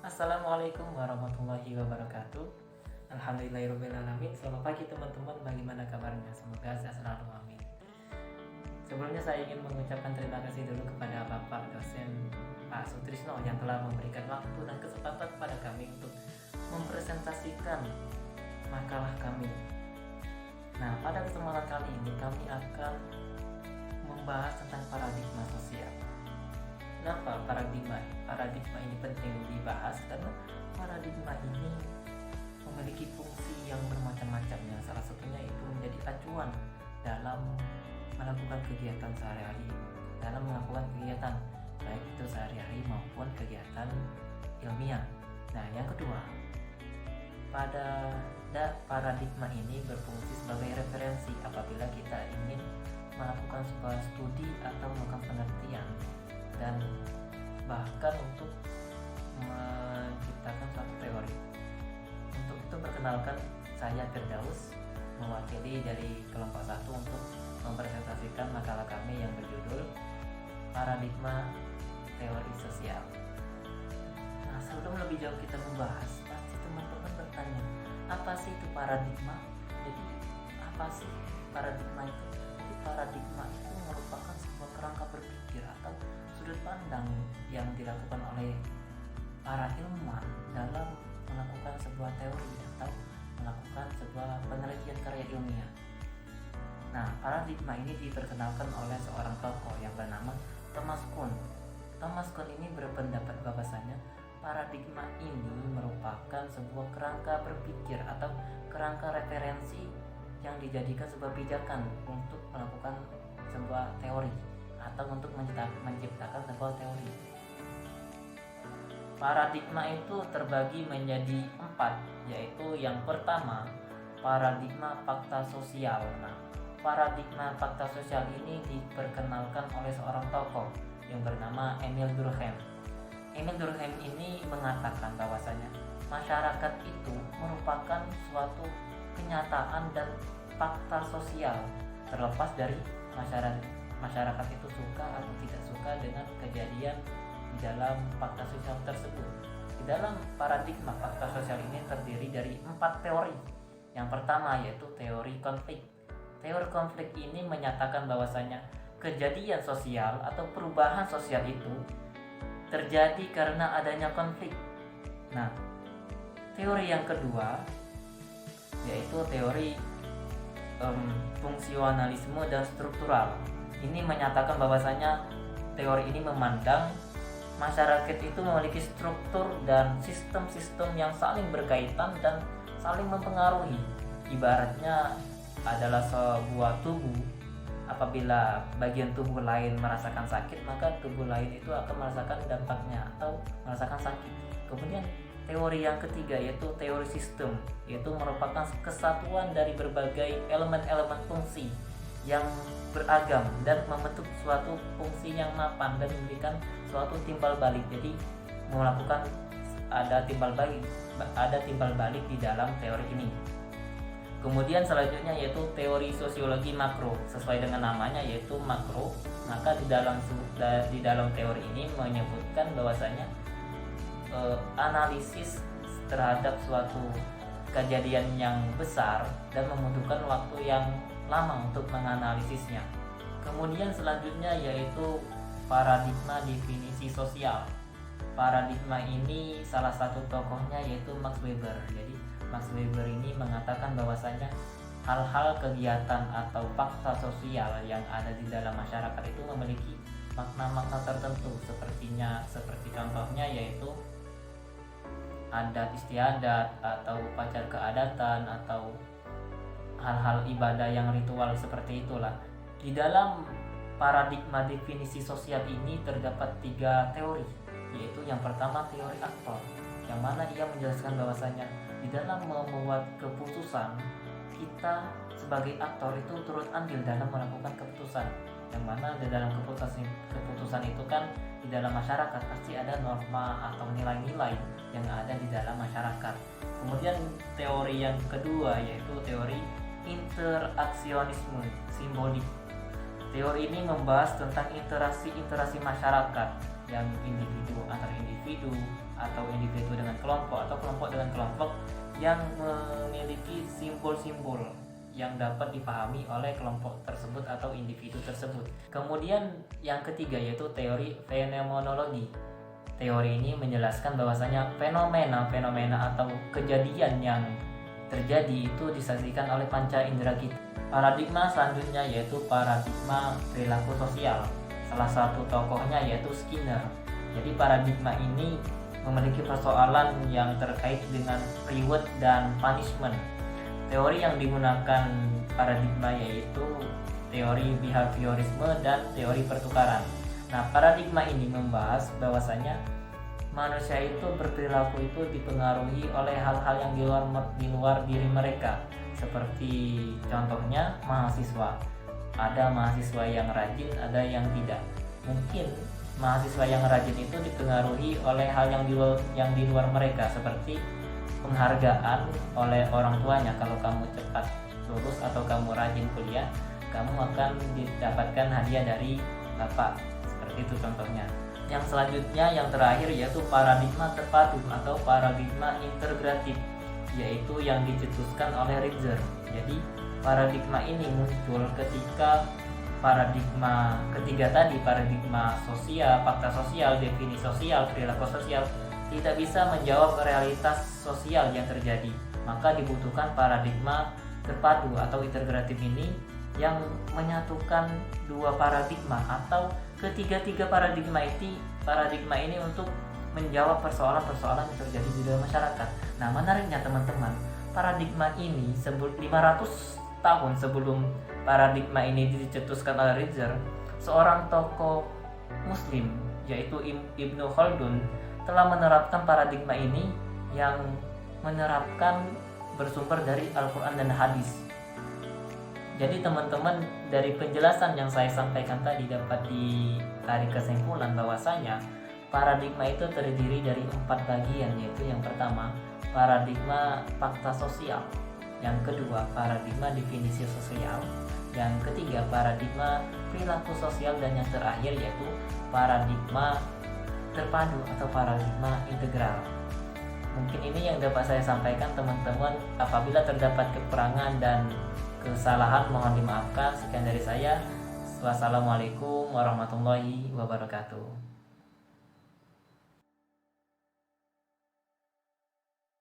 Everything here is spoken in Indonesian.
Assalamualaikum warahmatullahi wabarakatuh. Alhamdulillahirrahmanirrahim. Selamat pagi teman-teman, bagaimana kabarnya? Semoga sehat selalu, amin. Sebelumnya saya ingin mengucapkan terima kasih dulu kepada Bapak dosen Pak Sutrisno yang telah memberikan waktu dan kesempatan kepada kami untuk mempresentasikan makalah kami. Nah, pada kesempatan kali ini kami akan membahas tentang paradigma sosial. Kenapa paradigma ini penting dibahas? Karena paradigma ini memiliki fungsi yang bermacam-macamnya. Salah satunya itu menjadi acuan dalam melakukan kegiatan sehari-hari, dalam melakukan kegiatan baik itu sehari-hari maupun kegiatan ilmiah. Nah, yang kedua, pada paradigma ini berfungsi sebagai referensi apabila kita ingin melakukan sebuah studi atau melakukan penelitian dan bahkan untuk menciptakan suatu teori. Untuk itu perkenalkan, saya Firdaus, mewakili dari kelompok 1 untuk mempresentasikan makalah kami yang berjudul Paradigma Teori Sosial. Nah, sebelum lebih jauh kita membahas, pasti teman-teman bertanya, apa sih itu paradigma? Jadi apa sih paradigma itu? Jadi paradigma itu merupakan sebuah kerangka berpikir atau sudut pandang yang dilakukan oleh para ilmuwan dalam melakukan sebuah teori atau melakukan sebuah penelitian karya ilmiah. Nah, paradigma ini diperkenalkan oleh seorang tokoh yang bernama Thomas Kuhn. Thomas Kuhn ini berpendapat bahwasanya paradigma ini merupakan sebuah kerangka berpikir atau kerangka referensi yang dijadikan sebuah pijakan untuk melakukan sebuah teori atau untuk menciptakan sebuah teori. Paradigma itu terbagi menjadi 4, yaitu yang pertama paradigma fakta sosial. Nah, paradigma fakta sosial ini diperkenalkan oleh seorang tokoh yang bernama Emil Durkheim. Emil Durkheim ini mengatakan bahwasanya masyarakat itu merupakan suatu kenyataan dan fakta sosial, terlepas dari masyarakat itu suka atau tidak suka dengan kejadian di dalam fakta sosial tersebut. Di dalam paradigma fakta sosial ini terdiri dari 4 teori. Yang pertama yaitu teori konflik. Teori konflik ini menyatakan bahwasanya kejadian sosial atau perubahan sosial itu terjadi karena adanya konflik. Nah, teori yang kedua yaitu teori fungsionalisme dan struktural. Ini menyatakan bahwasanya teori ini memandang masyarakat itu memiliki struktur dan sistem-sistem yang saling berkaitan dan saling mempengaruhi. Ibaratnya adalah sebuah tubuh, apabila bagian tubuh lain merasakan sakit, maka tubuh lain itu akan merasakan dampaknya atau merasakan sakit. Kemudian teori yang ketiga yaitu teori sistem, yaitu merupakan kesatuan dari berbagai elemen-elemen fungsi yang beragam dan membentuk suatu fungsi yang mapan dan memberikan suatu timbal balik. Jadi melakukan ada timbal balik di dalam teori ini. Kemudian selanjutnya yaitu teori sosiologi makro, sesuai dengan namanya yaitu makro. Maka di dalam teori ini menyebutkan bahwasanya analisis terhadap suatu kejadian yang besar dan membutuhkan waktu yang lama untuk menganalisisnya. Kemudian selanjutnya yaitu paradigma definisi sosial. Paradigma ini salah satu tokohnya yaitu Max Weber. Jadi Max Weber ini mengatakan bahwasanya hal-hal kegiatan atau fakta sosial yang ada di dalam masyarakat itu memiliki makna-makna tertentu, seperti contohnya yaitu adat istiadat atau upacara keadatan atau hal-hal ibadah yang ritual seperti itulah. Di dalam paradigma definisi sosial ini terdapat 3 teori, yaitu yang pertama teori aktor, yang mana ia menjelaskan bahwasanya di dalam membuat keputusan kita sebagai aktor itu turut andil dalam melakukan keputusan, yang mana di dalam keputusan itu kan di dalam masyarakat pasti ada norma atau nilai-nilai yang ada di dalam masyarakat. Kemudian teori yang kedua yaitu teori interaksionisme simbolik. Teori ini membahas tentang interaksi masyarakat yang individu antar individu, atau individu dengan kelompok, atau kelompok dengan kelompok yang memiliki simbol-simbol yang dapat dipahami oleh kelompok tersebut atau individu tersebut. Kemudian yang ketiga yaitu teori fenomenologi. Teori ini menjelaskan bahwasanya fenomena-fenomena atau kejadian yang terjadi itu disaksikan oleh panca indera kita. Paradigma selanjutnya yaitu paradigma perilaku sosial. Salah satu tokohnya yaitu Skinner. Jadi paradigma ini memiliki persoalan yang terkait dengan reward dan punishment. Teori yang digunakan paradigma yaitu teori behaviorisme dan teori pertukaran. Nah, paradigma ini membahas bahwasanya manusia itu berperilaku itu dipengaruhi oleh hal-hal yang di luar diri mereka. Seperti contohnya mahasiswa. Ada mahasiswa yang rajin, ada yang tidak. Mungkin mahasiswa yang rajin itu dipengaruhi oleh hal yang di luar mereka, seperti penghargaan oleh orang tuanya. Kalau kamu cepat lulus atau kamu rajin kuliah, kamu akan didapatkan hadiah dari bapak. Seperti itu contohnya. Yang selanjutnya, yang terakhir yaitu paradigma terpadu atau paradigma integratif, yaitu yang dicetuskan oleh Ritzer. Jadi paradigma ini muncul ketika paradigma ketiga tadi, paradigma sosial, fakta sosial, definisi sosial, perilaku sosial, tidak bisa menjawab realitas sosial yang terjadi. Maka dibutuhkan paradigma terpadu atau integratif ini yang menyatukan dua paradigma atau ketiga-tiga paradigma ini untuk menjawab persoalan-persoalan yang terjadi di dalam masyarakat. Nah, menariknya teman-teman, paradigma ini 500 tahun sebelum paradigma ini dicetuskan oleh Ritzer, seorang tokoh muslim yaitu Ibnu Khaldun telah menerapkan paradigma ini yang menerapkan bersumber dari Al-Quran dan hadis. Jadi teman-teman, dari penjelasan yang saya sampaikan tadi dapat ditarik kesimpulan bahwasanya paradigma itu terdiri dari 4 bagian, yaitu yang pertama paradigma fakta sosial, yang kedua paradigma definisi sosial, yang ketiga paradigma perilaku sosial, dan yang terakhir yaitu paradigma terpadu atau paradigma integral. Mungkin ini yang dapat saya sampaikan teman-teman. Apabila terdapat kekurangan dan kesalahan mohon dimaafkan. Sekian dari saya. Wassalamualaikum warahmatullahi wabarakatuh.